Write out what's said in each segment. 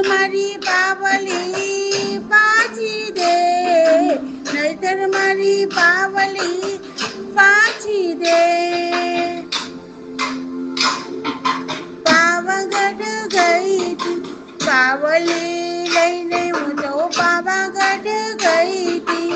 મારી પાવલી પાછી દે, નહીતર મારી પાવલી પાછી દે. પાવાગઢ ગઈ તી પાવલી લઈને, હું તો પાવાગઢ ગઈ તી.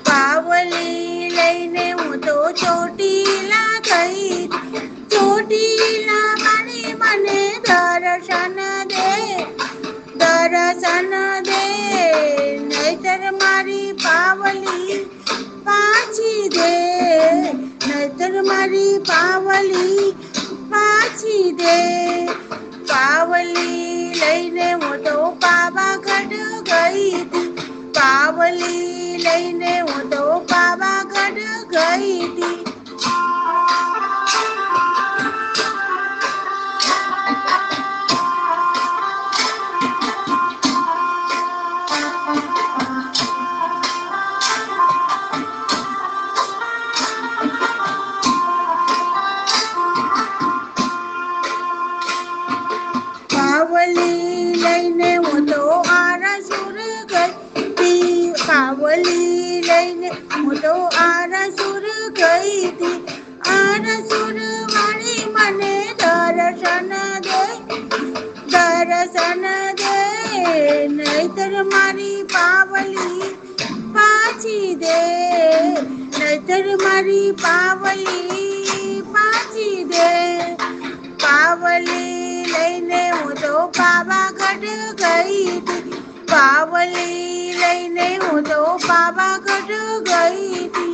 પાવલી લઈને હું તો ચોટીલા ગઈ, ચોટીલા મારી મને દર્શન દે, દર્શન દે, નહીતર મારી પાવલી પાછી દે, નહીતર મારી પાવલી પાછી દે. પાવલી લઈને હું તો પાવાગઢ ગઈ તી, પાવલી લઈને હું તો પાવાગઢ ગઈ તી. પાવલી લઈને હું તો આરાસુર ગઈ તી, પાવલી લઈને હું તો આરાસુર ગઈ તી. આરાસુર વાળી મને દર્શન દે, દર્શન દે, નહીતર મારી પાવલી પાછી દે, નહીતર મારી પાવલી પાછી દે. પાવલી લઈને હું તો પાવાગઢ ગઈ તી, પાવલી લઈને હું તો પાવાગઢ ગઈ તી.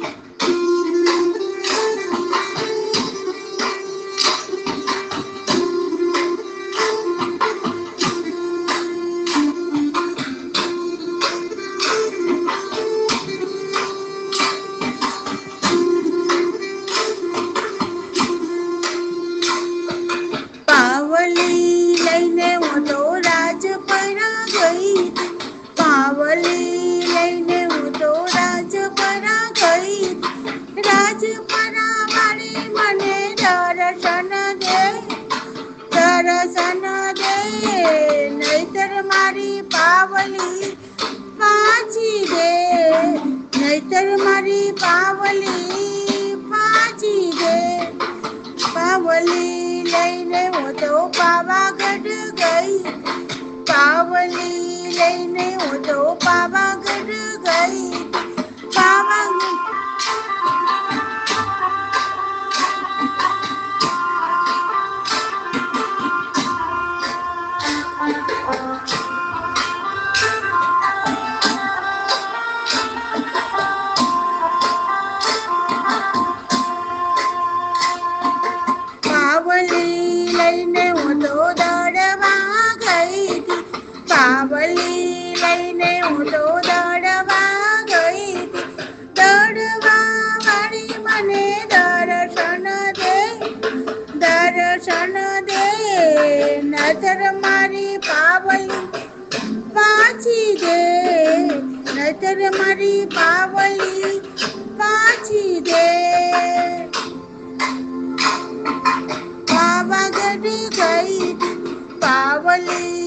પાવલી લઈને હું તો રાજપરા ગઈ તી, પાવલી લઈને હું તો રાજપરા ગઈ તી. રાજપરા વાળી મને દર્શન દે, દર્શન દે, નહીતર મારી પાવલી પાછી દે, નહીતર મારી પાવલી પાછી દે. પાવલી લઈને હું તો પાવાગઢ ગઈ, પાવલી લઈને હું તો પાવાગઢ ગઈ. પાવાગઢ પાવલી લઈને હું તો દડવા ગઈ તી, પાવલી લઈને હું તો દડવા ગઈ તી. દડવા વાળી મને દર્શન દે, દર્શન દે, નહીતર મારી પાવલી પાછી દે, નહીતર મારી પાવલી પાછી દે. પાવાગઢ ગઈ તી પાવલી